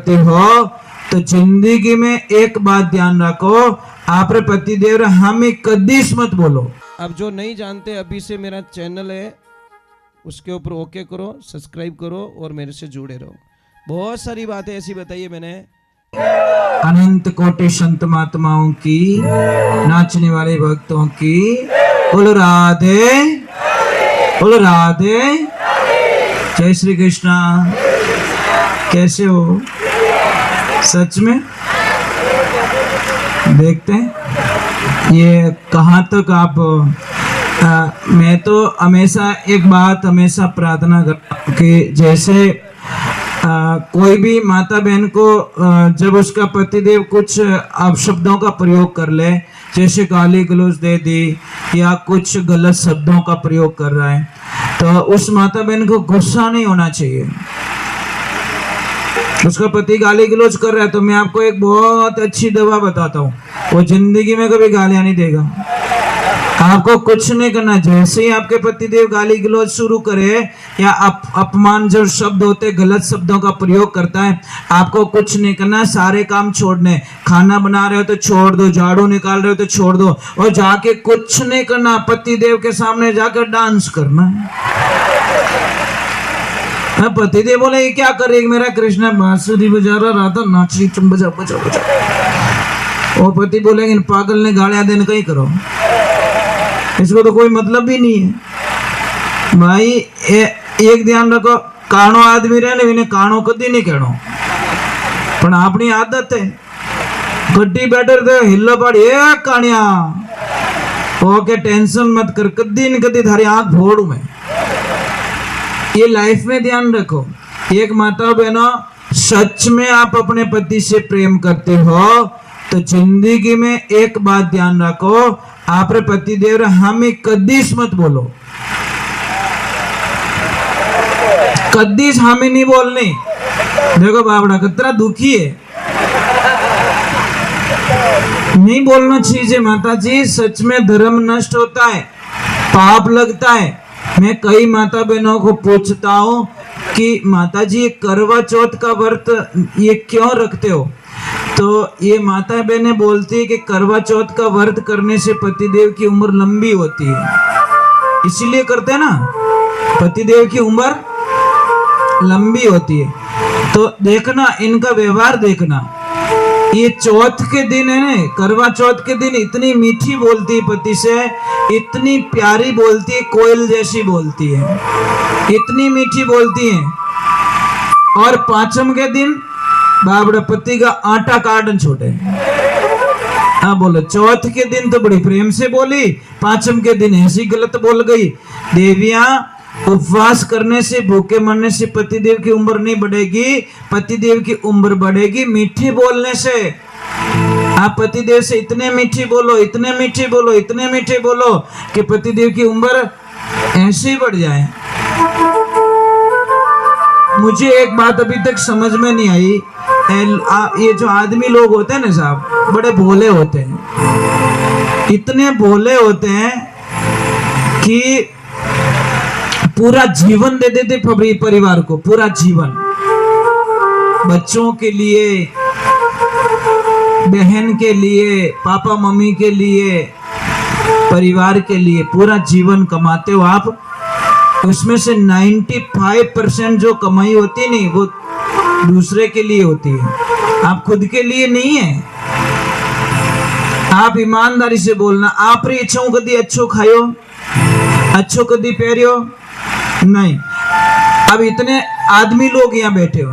करते हो तो जिंदगी में एक बात ध्यान रखो, आप पति देव हमें कदीस मत बोलो। अब जो नहीं जानते अभी से मेरा चैनल है उसके ऊपर ओके करो, सब्सक्राइब करो और मेरे से जुड़े रहो। बहुत सारी बातें ऐसी बताई है मैंने। अनंत कोटि संत महात्माओं की, नाचने वाले भक्तों की, बोलो राधे बोलो राधे। जय श्री कृष्णा। कैसे हो? सच में देखते हैं ये कहाँ तक आप मैं तो हमेशा एक बात हमेशा प्रार्थना करता हूँ कि जैसे कोई भी माता बहन को जब उसका पतिदेव कुछ अपशब्दों का प्रयोग कर ले, जैसे गाली गलौज दे दी या कुछ गलत शब्दों का प्रयोग कर रहा है, तो उस माता बहन को गुस्सा नहीं होना चाहिए। उसका पति गाली गलौज कर रहा है तो मैं आपको एक बहुत अच्छी दवा बताता हूँ, वो जिंदगी में कभी गालियां नहीं देगा। आपको कुछ नहीं करना, जैसे ही आपके पतिदेव गाली गलौज शुरू करे या अपमान जो शब्द होते गलत शब्दों का प्रयोग करता है, आपको कुछ नहीं करना, सारे काम छोड़ने। खाना बना रहे हो तो छोड़ दो, झाड़ू निकाल रहे हो तो छोड़ दो, और जाके कुछ नहीं करना, पतिदेव के सामने जाकर डांस करना है। पतिदेव बोले ये क्या कर रही, मेरा कृष्ण बांसुरी बजा रहा, राधा नाच रही, तुम बजा बजा बजा। और पति बोलेंगे पागल ने गालियां देने कहीं करो, इसको तो कोई मतलब भी नहीं है। भाई एक ध्यान रखो, काणो आदमी रहे ने काणो कदी नहीं कहनो, पण अपनी आदत है गड्डी बैठे तो हिल्लो पड़ी ए कानिया ओके टेंशन मत कर, कदी न कदी थारी आंख फोड़ू मैं। ये लाइफ में ध्यान रखो। एक माता बहनों, सच में आप अपने पति से प्रेम करते हो तो जिंदगी में एक बात ध्यान रखो, आप पति देव हमें कदीस मत बोलो, कदीस हमें नहीं बोलनी। देखो बाबड़ा कितना दुखी है, नहीं बोलना चाहिए माता जी। सच में धर्म नष्ट होता है, पाप लगता है। मैं कई माता बहनों को पूछता हूँ कि माता जी ये करवा चौथ का व्रत ये क्यों रखते हो, तो ये माता बहनें बोलती है कि करवा चौथ का व्रत करने से पतिदेव की उम्र लंबी होती है, इसीलिए करते हैं ना, पतिदेव की उम्र लंबी होती है। तो देखना इनका व्यवहार देखना, ये चौथ के दिन है ना, करवा चौथ के दिन इतनी मीठी बोलती है पति से, इतनी प्यारी बोलती है, कोयल जैसी बोलती है, इतनी मीठी बोलती है। और पांचम के दिन बाबड़ा पति का आटा काटन छोटे। हाँ बोलो, चौथ के दिन तो बड़ी प्रेम से बोली, पांचम के दिन ऐसी गलत बोल गई। देवियां, उपवास करने से भूखे मरने से पतिदेव की उम्र नहीं बढ़ेगी, पतिदेव की उम्र बढ़ेगी मीठी बोलने से। आप पतिदेव से इतने मीठी बोलो, इतने मीठी बोलो, इतने मीठी बोलो कि पतिदेव की उम्र ऐसे ही बढ़ जाए। मुझे एक बात अभी तक समझ में नहीं आई, ये जो आदमी लोग होते हैं ना साहब, बड़े भोले होते हैं, इतने भोले होते हैं कि पूरा जीवन दे देते परिवार को, पूरा जीवन, बच्चों के लिए, बहन के लिए, पापा मम्मी के लिए, परिवार के लिए पूरा जीवन कमाते हो आप। उसमें से 95% जो कमाई होती नहीं वो दूसरे के लिए होती है, आप खुद के लिए नहीं है। आप ईमानदारी से बोलना, आप री इच्छाओं कदी अच्छो खायो, अच्छो कदी पहरियो नहीं। अब इतने आदमी लोग यहाँ बैठे हो,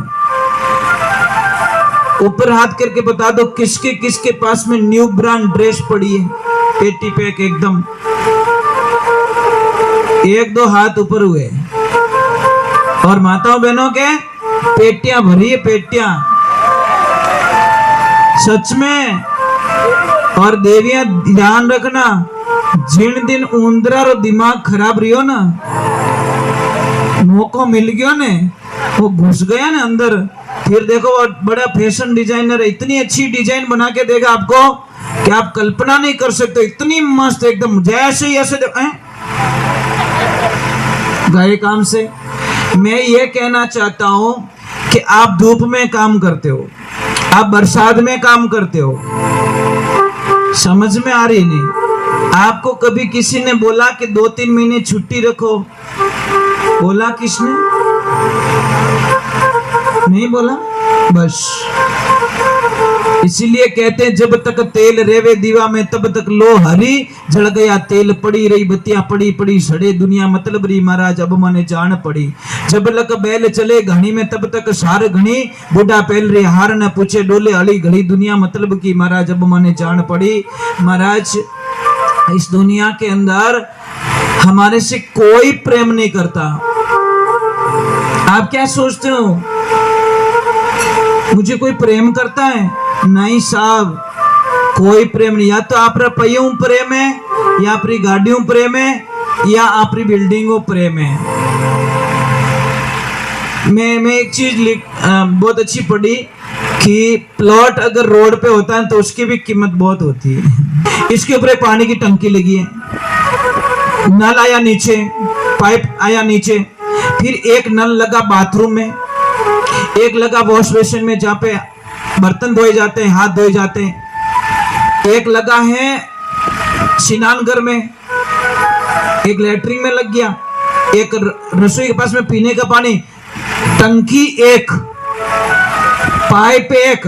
ऊपर हाथ करके बता दो किसके किसके पास में न्यू ब्रांड ड्रेस पड़ी है, पेटी पैक एकदम, एक दो हाथ ऊपर हुए। और माताओं बहनों के पेटियां भरी है, पेटियां सच में। और देवियां ध्यान रखना, जिन दिन ऊंदरा रो दिमाग खराब रही ना, मौको मिल गया ने, वो घुस गया ना अंदर, फिर देखो वो बड़ा फैशन डिजाइनर है, इतनी अच्छी डिजाइन बना के देगा आपको कि आप कल्पना नहीं कर सकते, इतनी मस्त एकदम, जैसे ही ऐसे गए काम से। मैं ये कहना चाहता हूं कि आप धूप में काम करते हो, आप बरसात में काम करते हो, समझ में आ रही नहीं। आपको कभी किसी ने बोला कि 2-3 महीने छुट्टी रखो? बोला किसने? नहीं बोला। बस इसीलिए कहते हैं जब तक तेल रेवे दीवा में तब तक लो हरी, जल गया तेल पड़ी रही बत्तियां पड़ी पड़ी सड़े दुनिया मतलब रही महाराज अब मने जान पड़ी। जब लक बैल चले घनी में तब तक सार घनी, बूढ़ा पहल रे हार न पूछे डोले अली घड़ी दुनिया मतलब की महाराज अब मने जान पड़ी। महाराज इस दुनिया के अंदर हमारे से कोई प्रेम नहीं करता। आप क्या सोचते हो मुझे कोई प्रेम करता है? नहीं साहब, कोई प्रेम नहीं। या तो आप रुपयों प्रेम है, या अपनी गाड़ियों प्रेम है, या अपनी बिल्डिंगों प्रेम है। मैं एक चीज बहुत अच्छी पढ़ी कि प्लॉट अगर रोड पे होता है तो उसकी भी कीमत बहुत होती है। इसके ऊपर पानी की टंकी लगी है, नल आया नीचे, पाइप आया नीचे, फिर एक नल लगा बाथरूम में, एक लगा वॉश बेसिन में जहाँ पे बर्तन धोए जाते हैं, हाथ धोए जाते हैं, एक लगा है स्नानघर में, एक लैट्रिन में लग गया, एक रसोई के पास में पीने का पानी। टंकी एक, पाइप एक,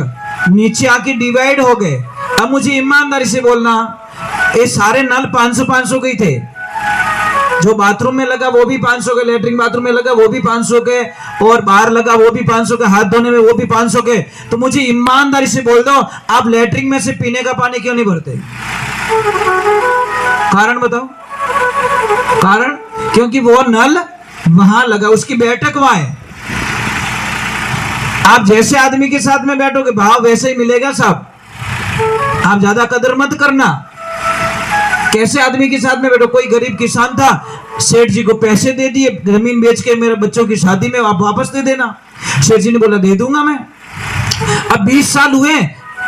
नीचे आके डिवाइड हो गए। अब मुझे ईमानदारी से बोलना, ये सारे नल 500-500 के ही थे। जो बाथरूम में लगा वो भी 500 के, लेटरिन बाथरूम में लगा वो भी 500 के, और बाहर लगा वो भी 500 के, हाथ धोने में वो भी 500 के। तो मुझे ईमानदारी से बोल दो, आप लेटरिन में से पीने का पानी क्यों नहीं भरते? कारण बताओ। कारण क्योंकि वो नल वहां लगा, उसकी बैठक वहां है। आप जैसे आदमी के साथ में बैठोगे भाव वैसे ही मिलेगा साहब। आप ज्यादा कदर मत करना। कैसे आदमी के साथ में बैठो? कोई गरीब किसान था, सेठ जी को पैसे दे दिए, जमीन बेच के मेरे बच्चों की शादी में आप वापस दे देना। सेठ जी ने बोला दे दूंगा मैं। अब 20 साल हुए,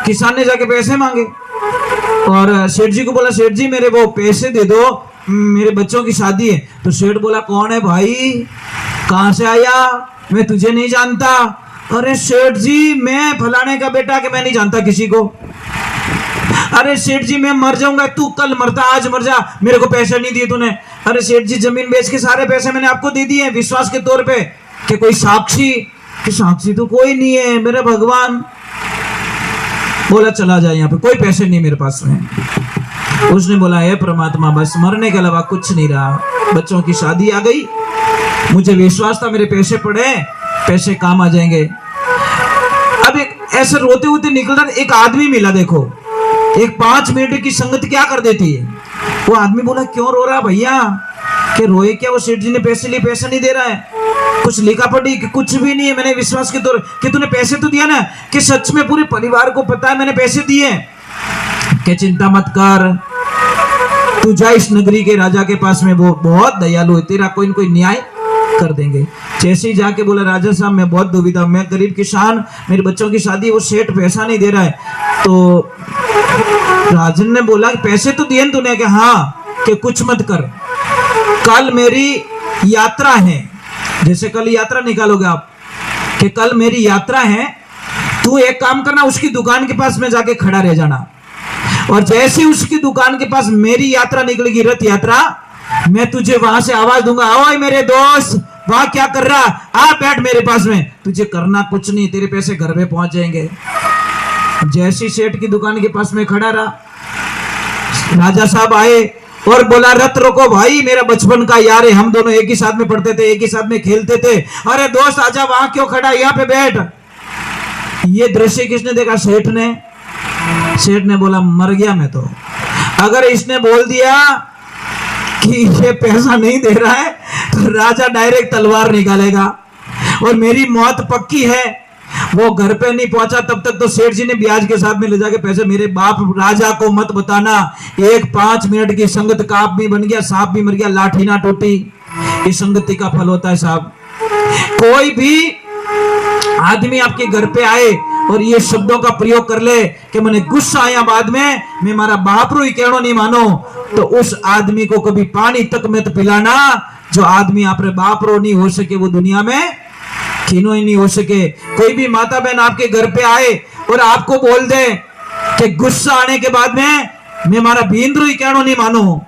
किसान ने जाके पैसे मांगे और सेठ जी को बोला सेठ जी मेरे वो पैसे दे दो, मेरे बच्चों की शादी है। तो सेठ बोला कौन है भाई, कहां से आया, मैं तुझे नहीं जानता। अरे सेठ जी मैं फलाने का बेटा, कि मैं नहीं जानता किसी को। अरे सेठ जी मैं मर जाऊंगा, तू कल मरता आज मर जा, मेरे को पैसे नहीं दिए तूने। अरे सेठ जी जमीन बेच के सारे पैसे मैंने आपको दे दिए विश्वास के तौर पे, कि कोई साक्षी, कि साक्षी तो कोई नहीं है मेरा भगवान। बोला चला जाए, यहाँ पे कोई पैसे नहीं मेरे पास में। उसने बोला हे परमात्मा बस मरने के अलावा कुछ नहीं रहा, बच्चों की शादी आ गई, मुझे विश्वास था मेरे पैसे पड़े, पैसे काम आ जाएंगे। अब एक ऐसे रोते रोते निकल रहा, एक आदमी मिला, देखो एक 5 मिनट की संगत क्या कर देती है। वो आदमी बोला क्यों रो रहा भैया, कि रोए क्या, वो सेठ जी ने पैसे लिए, पैसा नहीं दे रहा है, कुछ लिखा पढ़ी कि कुछ भी नहीं है, मैंने विश्वास के तौर कि तूने पैसे तो दिया ना, कि सच में पूरे परिवार को पता है मैंने पैसे दिए, कि चिंता मत कर, तू जा इस नगरी के राजा के पास में, वो बहुत दयालु है, तेरा कोई न कोई न्याय कर देंगे। जैसे ही जाके बोला राजा साहब मैं बहुत दुविधा, मैं गरीब किसान, मेरे बच्चों की शादी, वो सेठ पैसा नहीं दे रहा है। तो राजन ने बोला पैसे तो दिए तूने, कि हाँ, कि कुछ मत कर, कल मेरी यात्रा है, जैसे कल यात्रा निकालोगे आप, कि कल मेरी यात्रा है, तू एक काम करना उसकी दुकान के पास में जाके खड़ा रह जाना, और जैसे उसकी दुकान के पास मेरी यात्रा निकलेगी, रथ यात्रा, मैं तुझे वहां से आवाज दूंगा, ओए मेरे दोस्त वहां क्या कर रहा, आ बैठ मेरे पास में, तुझे करना कुछ नहीं, तेरे पैसे घर में पहुंच जाएंगे। जैसी सेठ की दुकान के पास में खड़ा रहा, राजा साहब आए और बोला रथ रोको भाई, मेरा बचपन का यार है, हम दोनों एक ही साथ में पढ़ते थे, एक ही साथ में खेलते थे, अरे दोस्त आजा, वहां क्यों खड़ा, यहाँ पे बैठ। ये दृश्य किसने देखा? सेठ ने। सेठ ने बोला मर गया मैं तो। अगर इसने बोल दिया कि ये पैसा नहीं दे रहा है तो राजा डायरेक्ट तलवार निकालेगा और मेरी मौत पक्की है। वो घर पे नहीं पहुंचा तब तक तो सेठ जी ने ब्याज के साथ में ले जाके पैसे, मेरे बाप राजा को मत बताना, एक 5 मिनट की संगत काप भी बन गया, सांप भी मर गया, लाठी ना टूटी। इस संगति का फल होता है साहब। कोई भी आदमी आपके घर पे आए और ये शब्दों का प्रयोग कर ले कि मैंने गुस्सा आया बाद में, मैं मारा बाप रो ही कहनो नहीं मानो, तो उस आदमी को कभी पानी तक मत पिलाना। जो आदमी आप रे बाप रो नहीं हो सके वो दुनिया में तीनों ही नहीं हो सके। कोई भी माता बहन आपके घर पे आए और आपको बोल दे कि गुस्सा आने के बाद में मैं मारा बींद्रू ही कहनो नहीं मानू,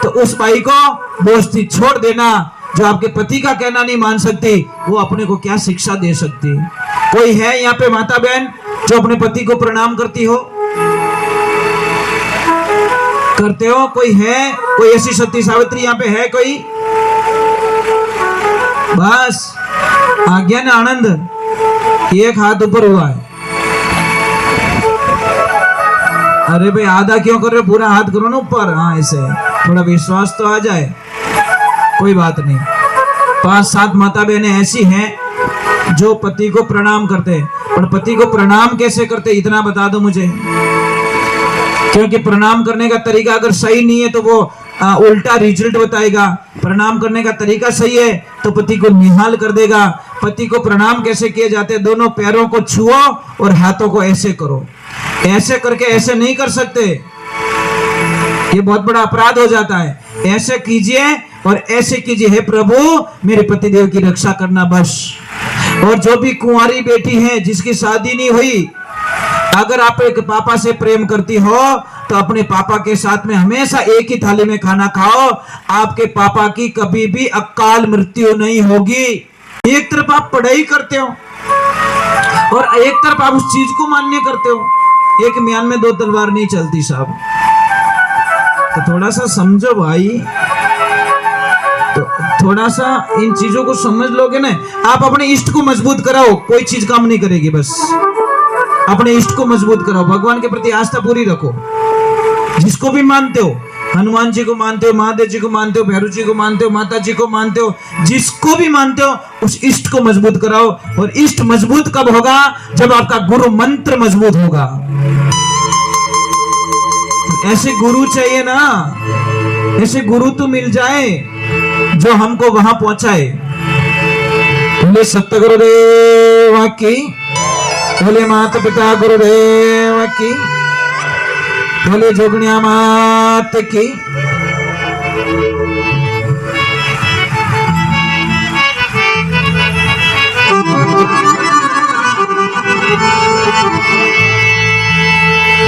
तो उस भाई को बोझती छोड़ देना। जो आपके पति का कहना नहीं मान सकती, वो अपने को क्या शिक्षा दे सकती। कोई है यहाँ पे माता बहन जो अपने पति को प्रणाम करती हो, करते हो? कोई है? कोई ऐसी सती सावित्री यहाँ पे है कोई? बस आ गया ना आनंद, एक हाथ ऊपर हुआ है। अरे भाई आधा क्यों कर रहे हो, पूरा हाथ करो ना ऊपर। हाँ ऐसे थोड़ा विश्वास तो आ जाए, कोई बात नहीं। 5-7 माता बहनें ऐसी हैं जो पति को प्रणाम करते हैं, पर पति को प्रणाम कैसे करते इतना बता दो मुझे, क्योंकि प्रणाम करने का तरीका अगर सही नहीं है तो वो उल्टा रिजल्ट बताएगा। प्रणाम करने का तरीका सही है तो पति को निहाल कर देगा। पति को प्रणाम कैसे किए जाते हैं? दोनों पैरों को छुओ और हाथों को ऐसे करो। ऐसे करके ऐसे नहीं कर सकते, ये बहुत बड़ा अपराध हो जाता है। ऐसे कीजिए और ऐसे कीजिए, हे प्रभु मेरे पतिदेव की रक्षा करना बस। और जो भी कुंवारी बेटी है जिसकी शादी नहीं हुई, अगर आप एक पापा से प्रेम करती हो तो अपने पापा के साथ में हमेशा एक ही थाली में खाना खाओ। आपके पापा की कभी भी अकाल मृत्यु नहीं होगी। एक तरफ आप पढ़ाई करते हो और एक तरफ आप उस चीज को मान्य करते हो। एक म्यान में 2 तलवार नहीं चलती साहब, तो थोड़ा सा समझो भाई, तो थोड़ा सा इन चीजों को समझ लोगे ना, आप अपने इष्ट को मजबूत कराओ, कोई चीज काम नहीं करेगी। बस अपने इष्ट को मजबूत कराओ, भगवान के प्रति आस्था पूरी रखो। जिसको भी मानते हो, हनुमान जी को मानते हो, महादेव जी को मानते हो, भैरव जी को मानते हो, माता जी को मानते हो, जिसको भी मानते हो उस इष्ट को मजबूत कराओ। और इष्ट मजबूत कब होगा? जब आपका गुरु मंत्र मजबूत होगा। ऐसे गुरु चाहिए ना, ऐसे गुरु तो मिल जाए जो हमको वहां पहुंचाए। बोले सत्य गुरुदेव की, बोले माता पिता गुरुदेव की, बोले जोगनिया मात की।